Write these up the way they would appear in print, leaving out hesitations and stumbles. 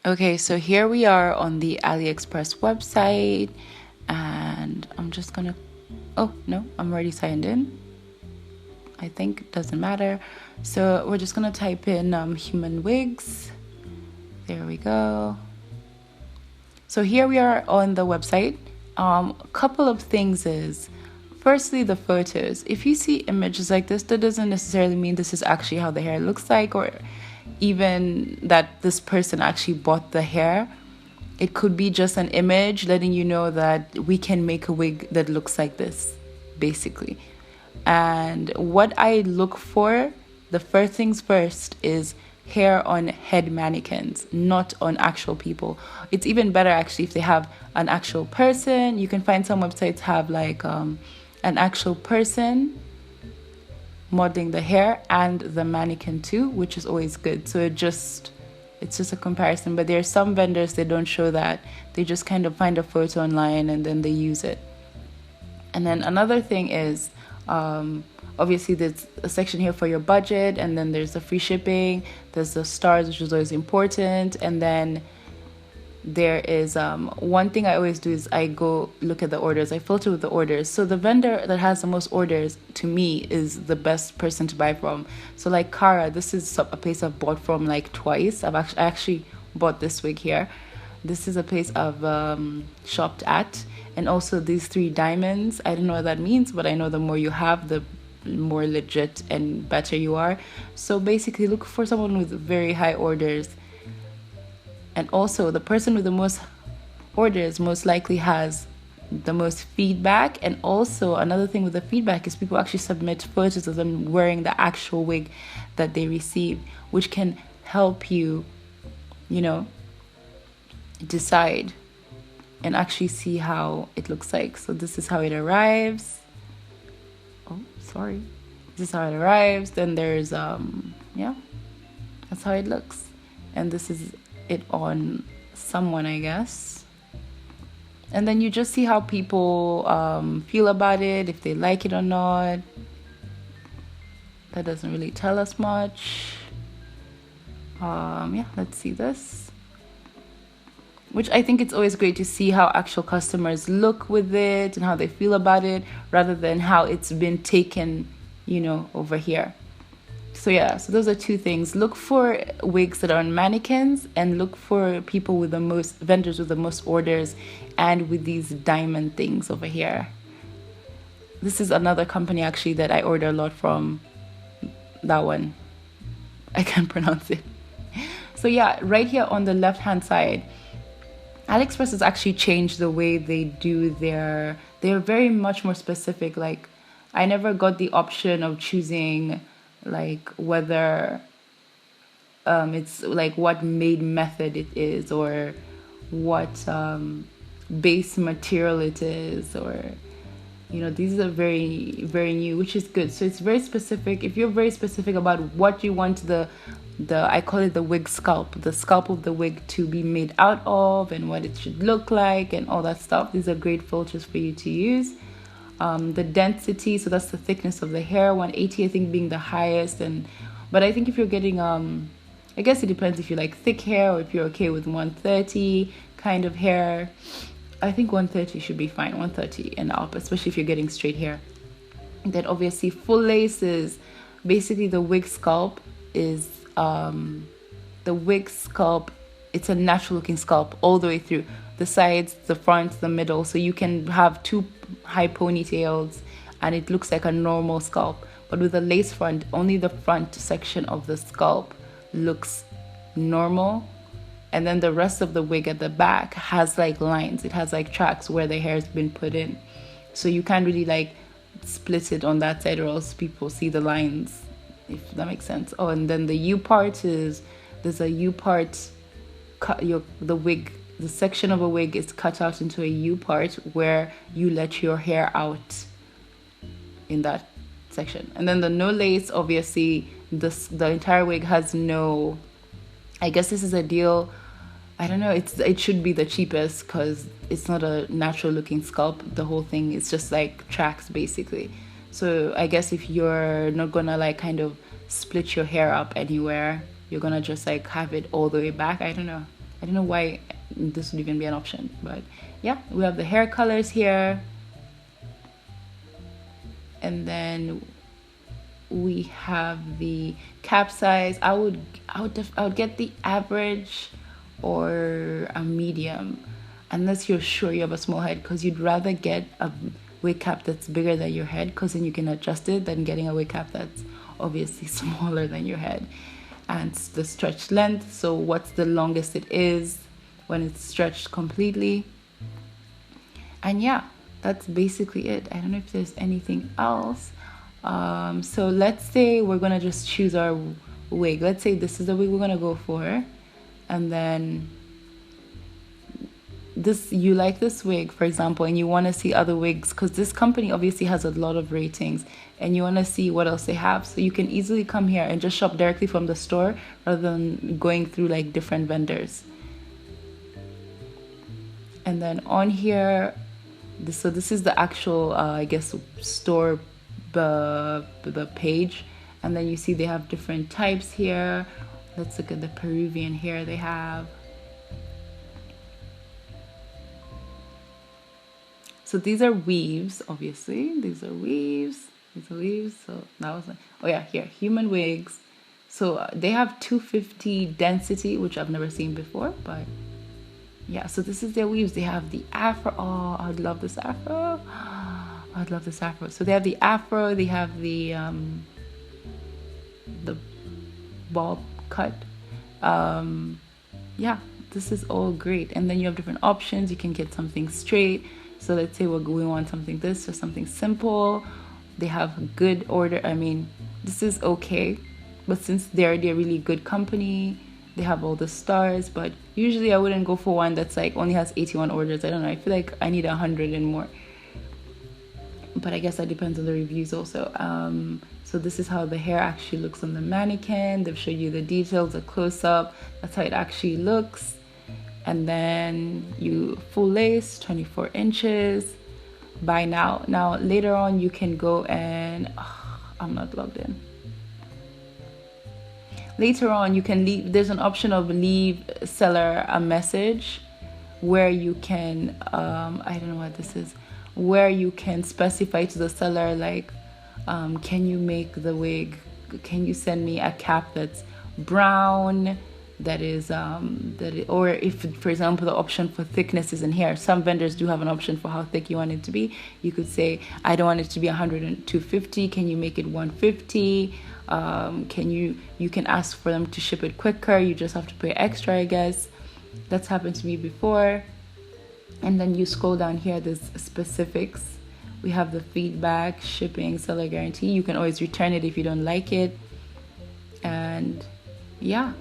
Okay, so here we are on the Aliexpress website, and I'm just gonna. Oh, no, I'm already signed in. I think it doesn't matter. So we're just gonna type in human wigs. There we go. So here we are on the website. A couple of things is, firstly, the photos. If you see images like this, that doesn't necessarily mean this is actually how the hair looks like, or even that this person actually bought the hair. It could be just an image letting you know that we can make a wig that looks like this, basically. And what I look for, the first things first, is hair on head mannequins, not on actual people. It's even better actually if they have an actual person. You can find some websites have like an actual person modeling the hair and the mannequin too, which is always good. So it's just a comparison. But there are some vendors they don't show that. They just kind of find a photo online and then they use it. And then another thing is, obviously there's a section here for your budget, and then there's the free shipping, there's the stars, which is always important, and then there is one thing I always do is I go look at the orders. I filter with the orders. So the vendor that has the most orders to me is the best person to buy from. So like Cara, this is a place I've bought from like twice. I actually bought this wig here. This is a place I've shopped at. And also these 3 diamonds. I don't know what that means, but I know the more you have, the more legit and better you are. So basically look for someone with very high orders. And also the person with the most orders most likely has the most feedback. And also another thing with the feedback is people actually submit photos of them wearing the actual wig that they receive, which can help you, you know, decide and actually see how it looks like. So this is how it arrives. Oh, sorry. This is how it arrives. Then there's yeah, that's how it looks. And this is it on someone, I guess. And then you just see how people feel about it, if they like it or not. That doesn't really tell us much. Yeah, let's see this. Which I think it's always great to see how actual customers look with it and how they feel about it, rather than how it's been taken, you know, over here. So yeah, so those are 2 things. Look for wigs that are on mannequins, and look for people with the most vendors with the most orders, and with these diamond things over here. This is another company actually that I order a lot from. That one, I can't pronounce it. So yeah, right here on the left hand side, Aliexpress has actually changed the way they do they're very much more specific. Like I never got the option of choosing like whether it's like what made method it is, or what base material it is, or you know, these are very very new, which is good. So it's very specific. If you're very specific about what you want the I call it the wig scalp, the scalp of the wig to be made out of, and what it should look like and all that stuff, these are great filters for you to use. The density, so that's the thickness of the hair, 180 I think being the highest. And but I think if you're getting I guess it depends if you like thick hair, or if you're okay with 130 kind of hair. I think 130 should be fine, 130 and up, especially if you're getting straight hair. And then obviously full lace is basically the wig scalp is the wig scalp. It's a natural looking scalp all the way through, the sides, the front, the middle. So you can have 2 high ponytails and it looks like a normal scalp. But with a lace front, only the front section of the scalp looks normal, and then the rest of the wig at the back has like lines. It has like tracks where the hair has been put in, so you can't really like split it on that side, or else people see the lines, if that makes sense. Oh, and then the U part is, there's a U part cut. The wig, the section of a wig is cut out into a U part where you let your hair out in that section. And then the no lace, obviously the entire wig has no, I guess this is a deal. I don't know. It should be the cheapest because it's not a natural looking scalp. The whole thing is just like tracks basically. So I guess if you're not gonna like kind of split your hair up anywhere, you're gonna just like have it all the way back. I don't know. I don't know why this would even be an option, but yeah, we have the hair colors here, and then we have the cap size. I would get the average or a medium, unless you're sure you have a small head, because you'd rather get a wig cap that's bigger than your head, because then you can adjust it, than getting a wig cap that's obviously smaller than your head. And the stretch length, so what's the longest it is when it's stretched completely. And yeah, that's basically it. I don't know if there's anything else. So let's say we're gonna just choose our wig. Let's say this is the wig we're gonna go for, and then you like this wig, for example, and you want to see other wigs, because this company obviously has a lot of ratings, and you want to see what else they have. So you can easily come here and just shop directly from the store rather than going through like different vendors. And then on here, so this is the actual I guess store the page, and then you see they have different types here. Let's look at the Peruvian hair they have. So these are weaves, obviously. These are weaves. So that was oh yeah, here, human wigs. So they have 250 density, which I've never seen before, but yeah. So this is their weaves. They have the afro. Oh, I'd love this afro. I'd love this afro. So they have the afro. They have the bob cut. Yeah, this is all great. And then you have different options. You can get something straight. So let's say we want something this or something simple. They have good order. I mean, this is okay, but since they're a really good company, they have all the stars. But usually I wouldn't go for one that's like only has 81 orders. I don't know. I feel like I need 100 and more. But I guess that depends on the reviews also. So this is how the hair actually looks on the mannequin. They've showed you the details, the close-up. That's how it actually looks. And then you full lace, 24 inches. Buy now. Now later on you can go and I'm not logged in. Later on you can leave. There's an option of leave seller a message where you can I don't know what this is, where you can specify to the seller like can you make the wig, can you send me a cap that's brown, that is or if, for example, the option for thickness is in here. Some vendors do have an option for how thick you want it to be. You could say, I don't want it to be 100 and 250. Can you make it 150? You can ask for them to ship it quicker. You just have to pay extra, I guess. That's happened to me before. And then you scroll down here, there's specifics. We have the feedback, shipping, seller guarantee. You can always return it if you don't like it. And yeah,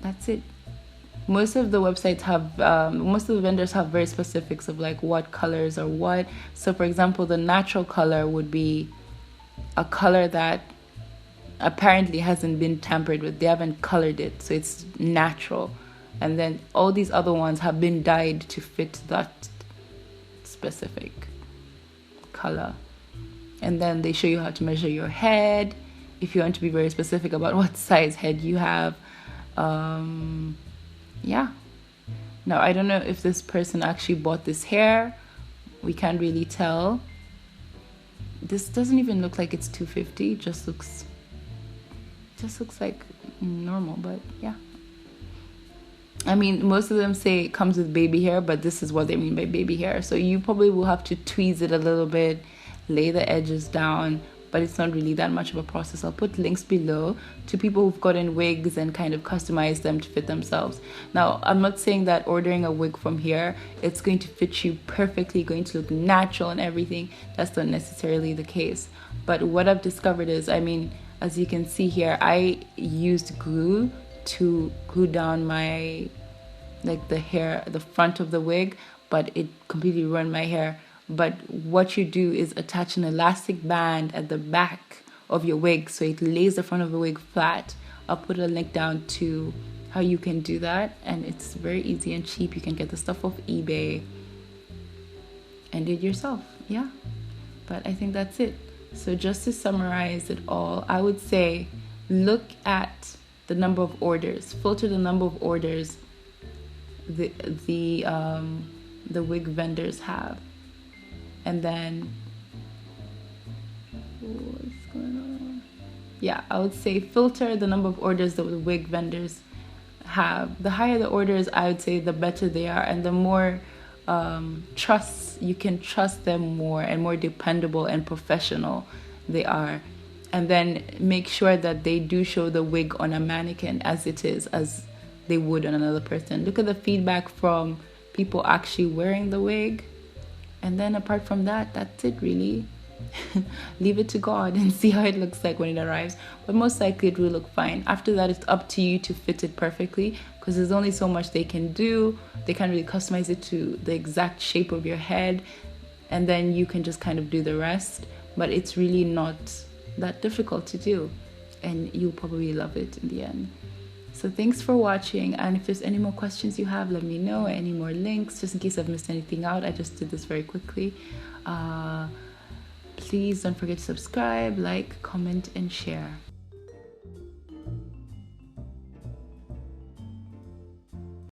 that's it. Most of the websites have, most of the vendors have very specifics of like what colors are what. So for example, the natural color would be a color that apparently hasn't been tampered with. They haven't colored it, so it's natural. And then all these other ones have been dyed to fit that specific color. And then they show you how to measure your head if you want to be very specific about what size head you have. Yeah. Now, I don't know if this person actually bought this hair. We can't really tell. This doesn't even look like it's 250. It just looks like normal, but yeah. I mean, most of them say it comes with baby hair, but this is what they mean by baby hair. So you probably will have to tweeze it a little bit, lay the edges down, but it's not really that much of a process. I'll put links below to people who've gotten wigs and kind of customized them to fit themselves. Now, I'm not saying that ordering a wig from here, it's going to fit you perfectly, going to look natural and everything. That's not necessarily the case. But what I've discovered is, I mean, as you can see here, I used glue to glue down my, like the hair, the front of the wig, but it completely ruined my hair. But what you do is attach an elastic band at the back of your wig so it lays the front of the wig flat. I'll put a link down to how you can do that, and it's very easy and cheap. You can get the stuff off eBay and do it yourself. Yeah, but I think that's it. So just to summarize it all, I would say look at the number of orders. Filter the number of orders the wig vendors have, and then what's going on? Yeah, I would say filter the number of orders that the wig vendors have. The higher the orders, I would say the better they are, and the more you can trust them more, and more dependable and professional they are. And then make sure that they do show the wig on a mannequin as it is, as they would on another person. Look at the feedback from people actually wearing the wig. And then apart from that, that's it really. Leave it to God and see how it looks like when it arrives. But most likely it will look fine. After that, it's up to you to fit it perfectly, because there's only so much they can do. They can't really customize it to the exact shape of your head, and then you can just kind of do the rest. But it's really not that difficult to do, and you'll probably love it in the end. So thanks for watching, and if there's any more questions you have, let me know. Any more links, just in case I've missed anything out. I just did this very quickly. Please don't forget to subscribe, like, comment, and share.